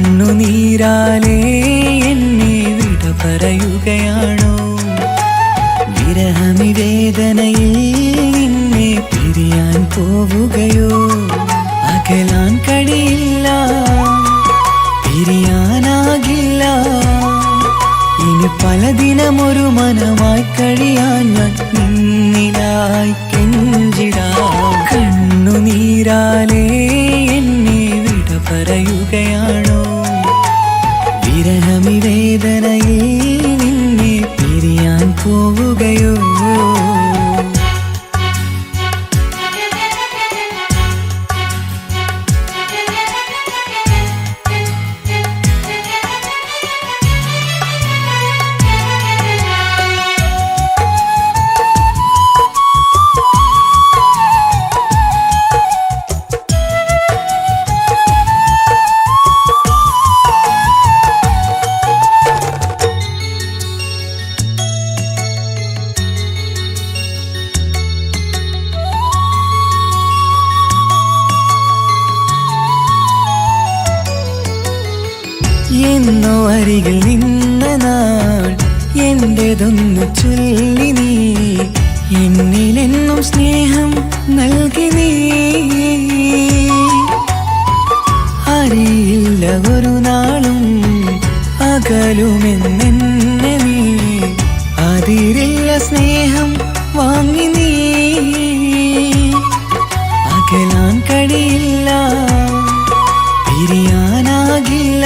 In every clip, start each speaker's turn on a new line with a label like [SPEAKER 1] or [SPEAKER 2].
[SPEAKER 1] കണ്ണുനീരാലേ എന്നെ വിട പറയുകയാണോ? വിരഹമി വേദനയിൽ നിന്നെ പിരിയാൻ പോവുകയോ? അകലാൻ കഴിയില്ല, പിരിയാനാകില്ല. ഇനി പല ദിനമൊരു മനമായി കഴിയാൻ ഞാൻ നിന്നിലായി കെഞ്ചിടാം. കണ്ണുനീരാലേ എന്നെ വിട പറയുകയാണോ? വിരഹമി വേദനയിൽ നിന്നെ പിരിയാൻ പോവുകയോ? എന്നോ അരികിൽ നിന്ന നാൾ എന്റേതൊന്നു ചൊല്ലി നീ, എന്നിലെന്നും സ്നേഹം നൽകി നീ. അറിയില്ല ഒരു നാളും അകലുമെന്നെ നീ, അതിരില്ല സ്നേഹം വാങ്ങി നീ. അകലാൻ കഴിയില്ല, പിരിയാനാകില്ല.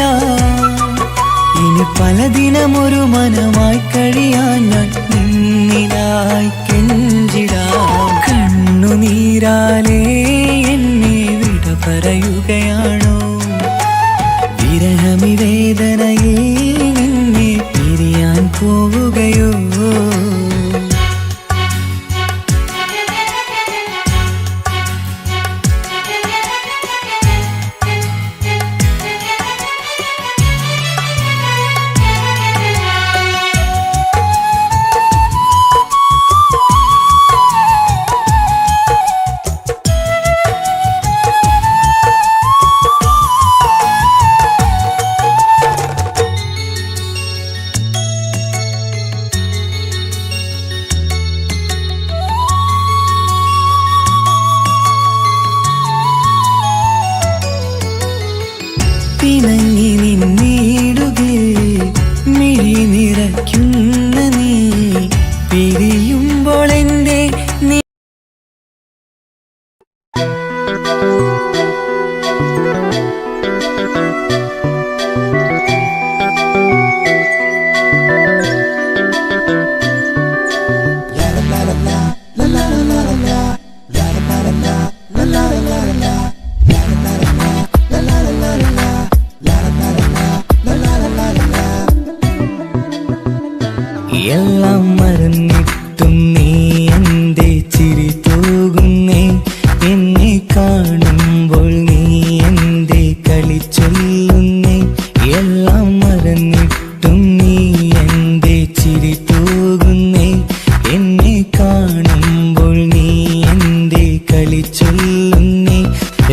[SPEAKER 1] ഇനി പല ദിനമൊരു മനമായി കഴിയാൻ ഞാൻ നിന്നിലായി കെഞ്ചിടാം. കണ്ണുനീരാലേ എന്നെ വിട പറയുകയാണോ? വിരഹമി വേദനയിൽ നിന്നെ പിരിയാൻ പോവുകയോ? പിണങ്ങി നിന്നിടുകിൽ മിഴി നിറയ്ക്കുന്ന നീ, പിരിയുമ്പോൾ എൻ്റെ എല്ലാം മറന്നിട്ടും നീ എൻ്റെ ചിരി തൂകുന്നേ. എന്നെ കാണുമ്പോൾ നീ എൻ്റെ കളി ചൊല്ലുന്നേ. എല്ലാം മറന്നിട്ടും നീ എൻ്റെ ചിരി തൂകുന്നേ. എന്നെ കാണുമ്പോൾ നീ എൻ്റെ കളി ചൊല്ലുന്നേ.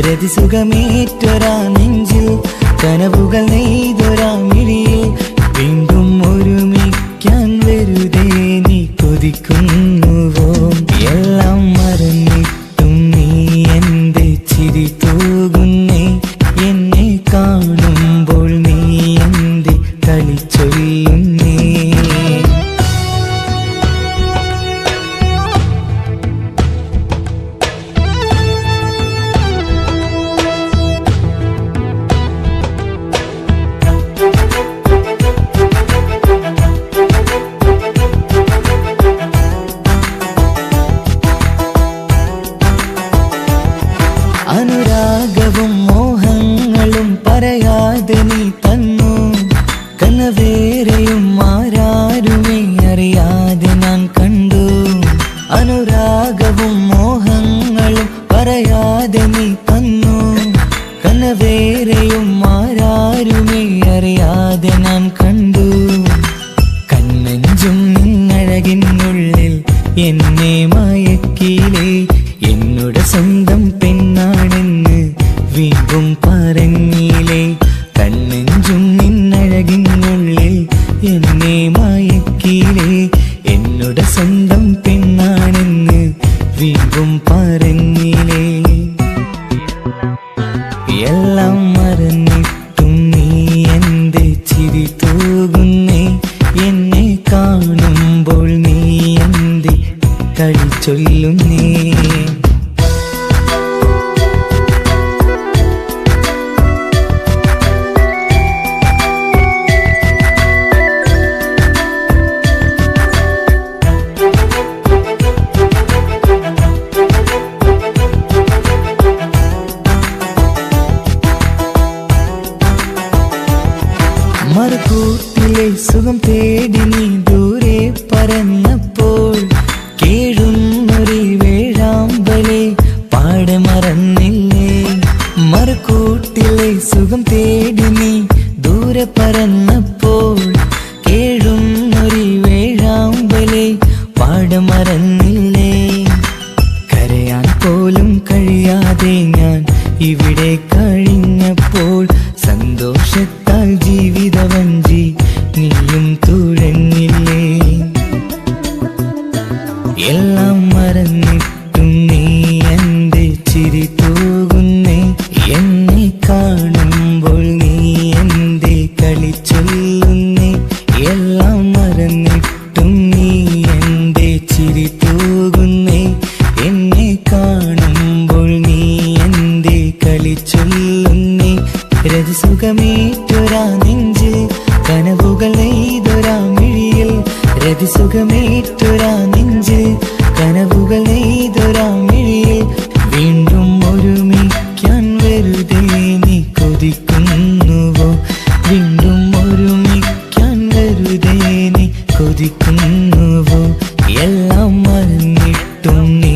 [SPEAKER 1] രതിസുഖമേറ്റൊരാ നെഞ്ചിൽ കനവുകൾ നെയ്തൊരാ മിഴിയിൽ വീണ്ടും ഒരുമിക്കാൻ വെറുതെ നീ കൊതിക്കുന്നുവോ? എല്ലാം മറന്നിട്ടും നീ എൻ്റെ ചിരി തൂകുന്നേ. എന്നെ കാണുമ്പോൾ നീ എൻ്റെ കളി ചൊല്ലുന്നേ. അഴകിനുള്ളിൽ എന്നെ മയക്കിയിലേ എന്നോട് സ്വന്തം പെണ്ണാണെന്ന് വീണ്ടും പറഞ്ഞില്ലേ കണ്ണെഞ്ചും നിന്നഴകിനുള്ളിൽ എന്നെ മയക്കിയിലേ എന്നോട് സ്വന്തം പെണ്ണാണെന്ന് വീണ്ടും പറഞ്ഞില്ലേ എല്ലാം മറന്നിട്ടും നീ എന്റെ ചിരി തൂകുന്നേ എന്നെ കാണുമ്പോൾ നീ എന്റെ കളി ചൊല്ലുന്നേ മറുകൂട്ടിലെ സുഖം തേടി നീ ദൂരെ പറന്നപ്പോൾ കേഴുന്നൊരു വേഴാമ്പലെ പാടെ മറന്നില്ലേ മറുകൂട്ടിലെ സുഖം തേടി നീ ദൂരെ പറന്നപ്പോൾ കേഴുന്നൊരു വേഴാമ്പലെ പാടെ മറന്നില്ലേ കരയാൻ പോലും കഴിയാതെ ഞാൻ ഇവിടെ കഴിഞ്ഞപ്പോൾ സന്തോഷത്താൽ ജീവിതവഞ്ചി നീയും തുഴഞ്ഞില്ലേ എല്ലാം മറന്നിട്ടും നീ എന്റെ ചിരി തൂകുന്നേ എന്നെ കാണുമ്പോൾ നീ എന്റെ കളി ചൊല്ലുന്നേ എല്ലാം മറന്നിട്ടും നീ എന്റെ ചിരി തൂകുന്നേ എന്നെ കാണുമ്പോൾ നീ എന്റെ കളി ചൊല്ലുന്നേ രതിസുഖമേറ്റൊരാ നെഞ്ചിൽ കനവുകൾ നെയ്തൊരാ മിഴിയിൽ രതിസുഖമേറ്റൊരാ നെഞ്ചിൽ കനവുകൾ നെയ്തൊരാ മിഴിയിൽ വീണ്ടും ഒരുമിക്കാൻ വെറുതെ നീ കൊതിക്കുന്നുവോ വീണ്ടും ഒരുമിക്കാൻ വെറുതെ നീ കൊതിക്കുന്നുവോ എല്ലാം മറന്നിട്ടും നീ